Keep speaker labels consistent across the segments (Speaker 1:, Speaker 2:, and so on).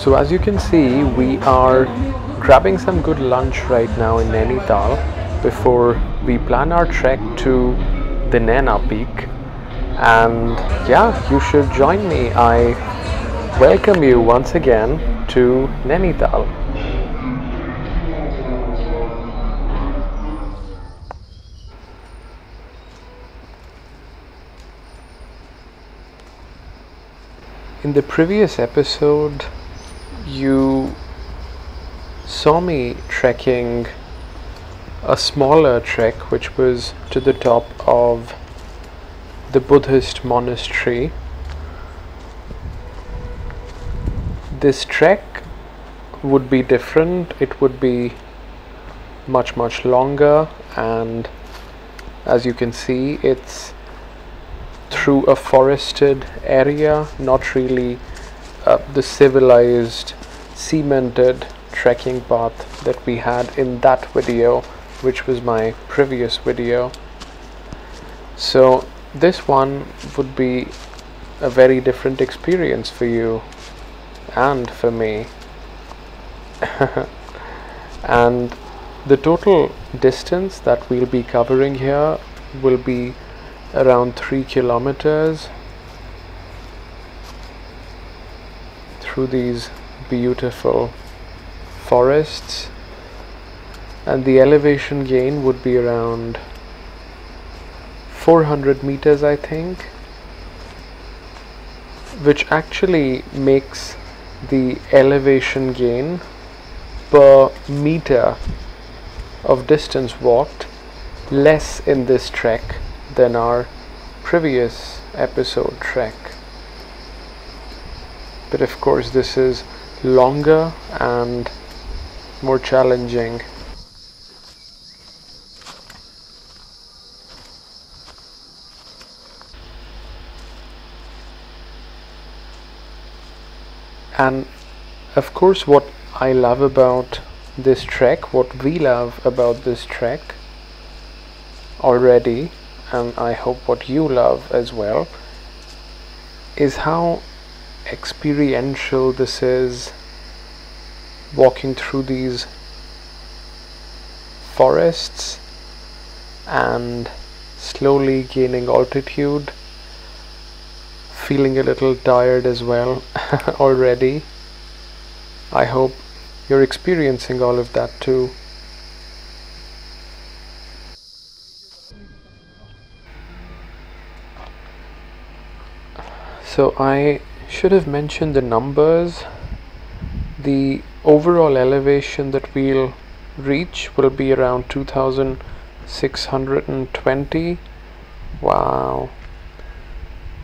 Speaker 1: So as you can see, we are grabbing some good lunch right now in Nainital before we plan our trek to the Naina Peak. And yeah, you should join me. I welcome you once again to Nainital. In the previous episode, you saw me trekking a smaller trek which was to the top of the Buddhist monastery. This trek would be different. It would be much longer, and as you can see, it's through a forested area, not really the civilized cemented trekking path that we had in that video, which was my previous video. So this one would be a very different experience for you and for me. And the total distance that we'll be covering here will be around 3 kilometers through these beautiful forests, and the elevation gain would be around 400 meters, I think, which actually makes the elevation gain per meter of distance walked less in this trek than our previous episode trek. But of course this is longer and more challenging. And of course what I love about this trek, what we love about this trek already, and I hope what you love as well, is how experiential this is, walking through these forests and slowly gaining altitude, feeling a little tired as well already. I hope you're experiencing all of that too. So I should have mentioned the numbers. The overall elevation that we'll reach will be around 2620. Wow.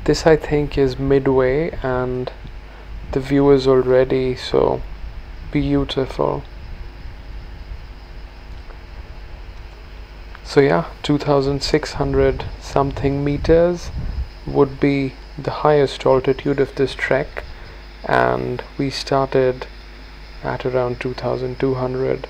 Speaker 1: This I think is midway, and the view is already so beautiful. So yeah, 2600 something meters would be the highest altitude of this trek, and we started at around 2200.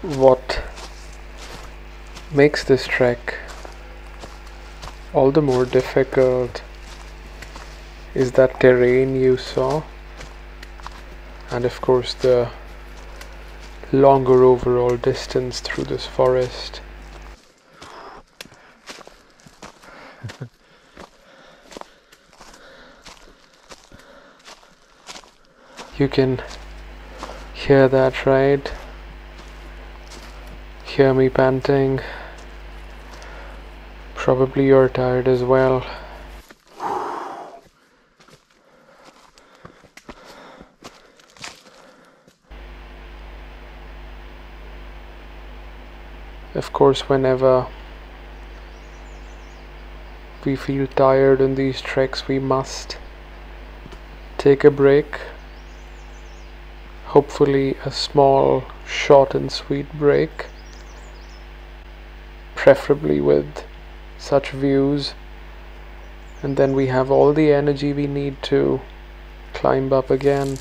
Speaker 1: What makes this trek all the more difficult is that terrain you saw, and of course the longer overall distance through this forest. You can hear that, right? Hear me panting. Probably you're tired as well. Of course, whenever we feel tired on these treks, we must take a break. Hopefully a small, short and sweet break. preferably with such views, and then we have all the energy we need to climb up again.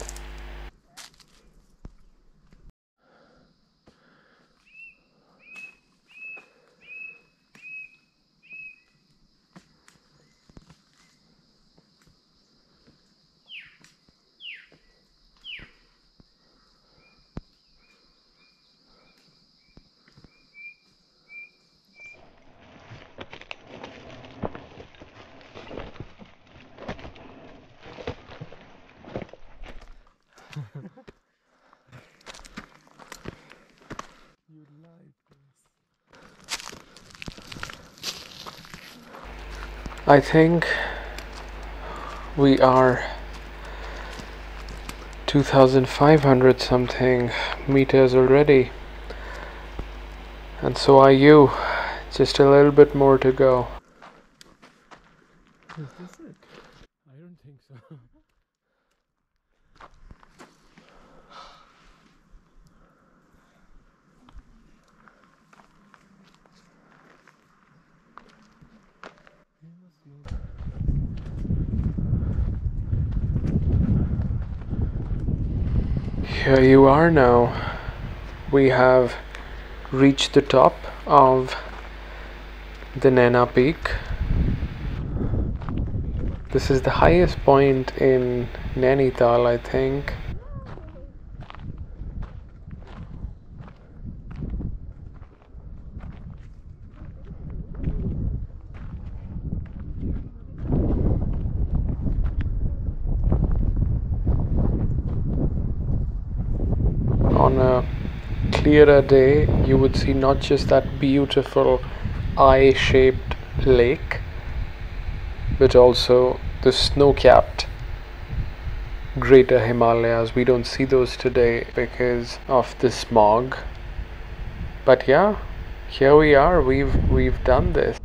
Speaker 1: I think we are 2,500 something meters already, and so are you. Just a little bit more to go.
Speaker 2: Is this it? I don't think so.
Speaker 1: Here you are now. We have reached the top of the Naina Peak. This is the highest point in Nainital, I think. On a clearer day, you would see not just that beautiful eye-shaped lake, but also the snow-capped Greater Himalayas. We don't see those today because of the smog. But yeah, here we are. We've done this.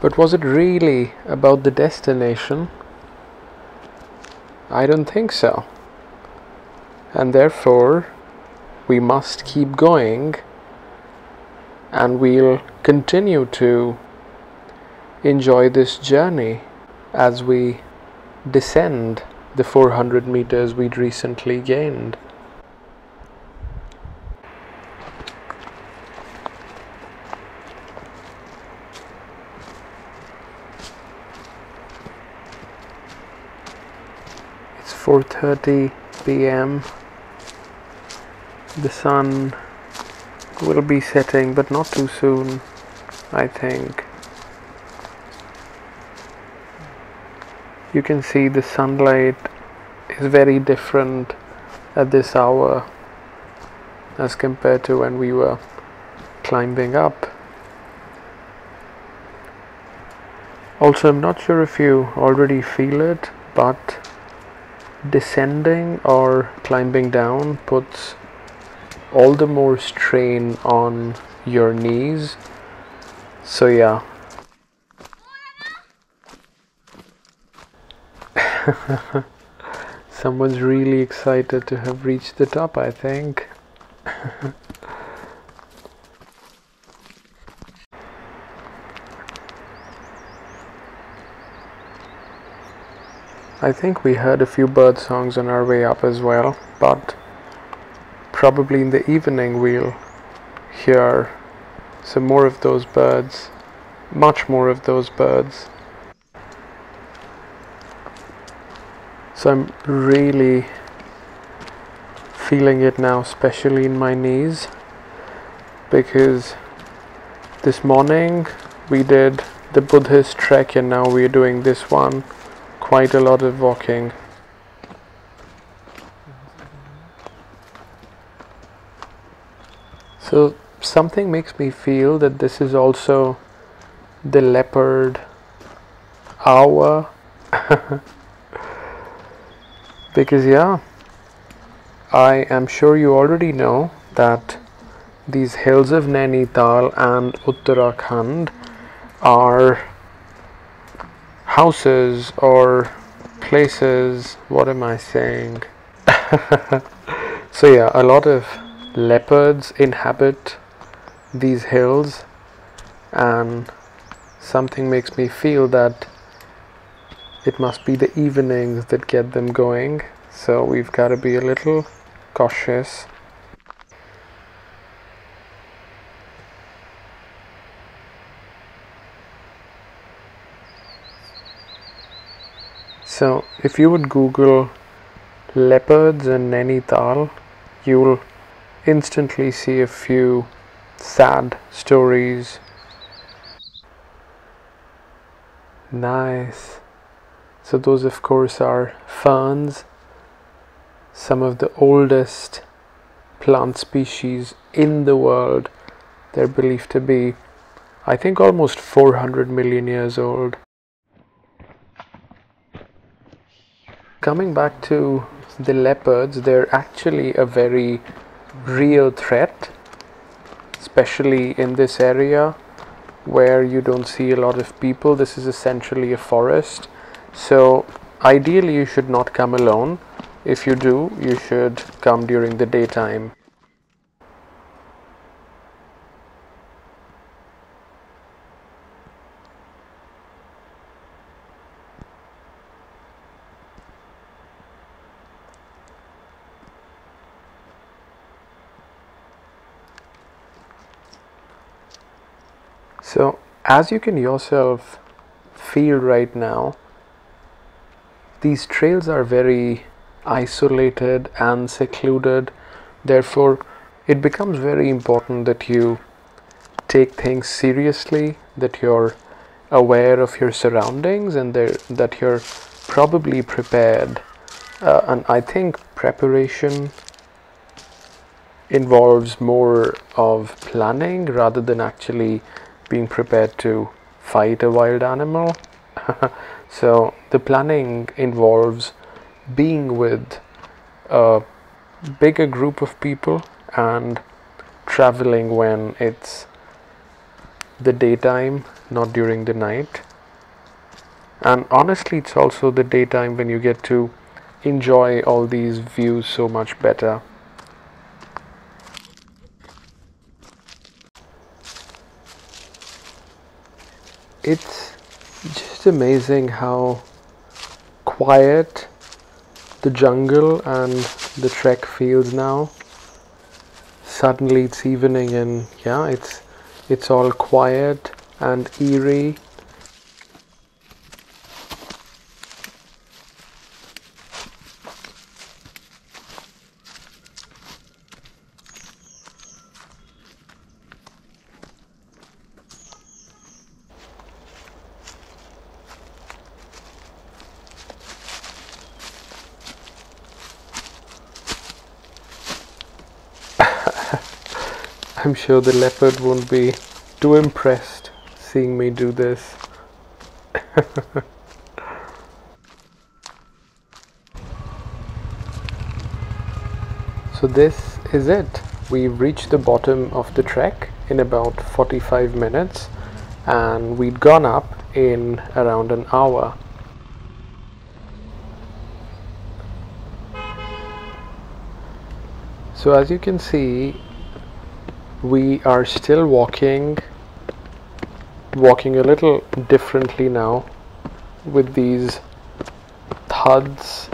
Speaker 1: But was it really about the destination? I don't think so. And therefore, we must keep going, and we'll continue to enjoy this journey as we descend the 400 meters we'd recently gained. It's 4:30 p.m. The sun will be setting, but not too soon, I think. You can see the sunlight is very different at this hour as compared to when we were climbing up. Also, I'm not sure if you already feel it, but descending or climbing down puts all the more strain on your knees. So yeah. Someone's really excited to have reached the top, I think. I think we heard a few bird songs on our way up as well, but probably in the evening we'll hear some more of those birds, much more of those birds. So I'm really feeling it now, especially in my knees, because this morning we did the Buddhist trek and now we're doing this one. Quite a lot of walking. So something makes me feel that this is also the leopard hour. Because yeah, I am sure you already know that these hills of Nainital and Uttarakhand are houses or places, what am I saying? So yeah, a lot of leopards inhabit these hills, and something makes me feel that it must be the evenings that get them going, so we've got to be a little cautious. So if you would Google leopards in Nainital, you'll instantly see a few sad stories. Nice. So those of course are ferns, some of the oldest plant species in the world. They're believed to be, I think, almost 400 million years old. Coming back to the leopards, they're actually a very real threat, especially in this area where you don't see a lot of people. This is essentially a forest, so ideally you should not come alone. If you do, you should come during the daytime. So as you can yourself feel right now, these trails are very isolated and secluded. Therefore, it becomes very important that you take things seriously, that you're aware of your surroundings, and that you're probably prepared. And I think preparation involves more of planning rather than actually being prepared to fight a wild animal. So the planning involves being with a bigger group of people and traveling when it's the daytime, not during the night. And honestly, it's also the daytime when you get to enjoy all these views so much better. It's just amazing how quiet the jungle and the trek feels now. Suddenly it's evening and yeah, it's all quiet and eerie. I'm sure the leopard won't be too impressed seeing me do this. So this is it. We've reached the bottom of the trek in about 45 minutes and we'd gone up in around an hour. So as you can see, we are still walking a little differently now with these thuds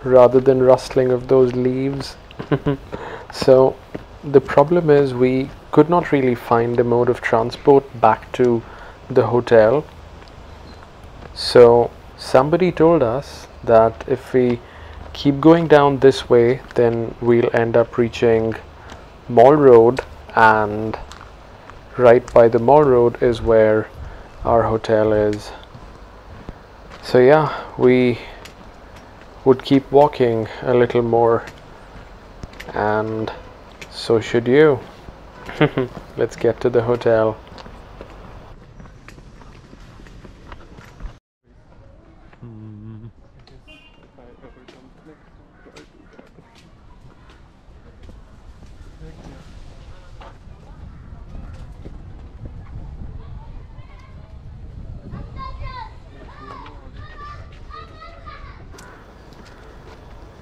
Speaker 1: rather than rustling of those leaves. So the problem is we could not really find a mode of transport back to the hotel. So somebody told us that if we keep going down this way, then we'll end up reaching Mall Road, and right by the Mall Road is where our hotel is. So yeah, we would keep walking a little more, and so should you. Let's get to the hotel.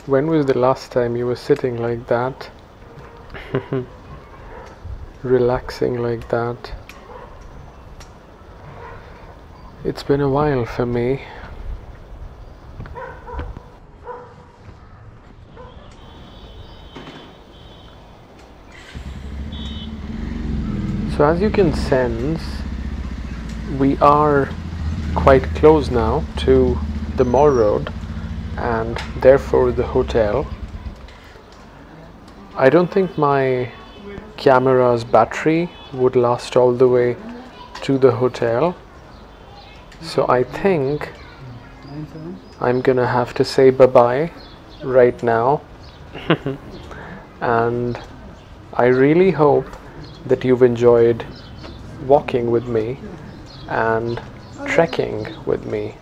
Speaker 1: When was the last time you were sitting like that? Relaxing like that? It's been a while for me. So as you can sense, we are quite close now to the Mall Road and therefore the hotel. I don't think my camera's battery would last all the way to the hotel, so I think I'm gonna have to say bye-bye right now. And I really hope that you've enjoyed walking with me and trekking with me.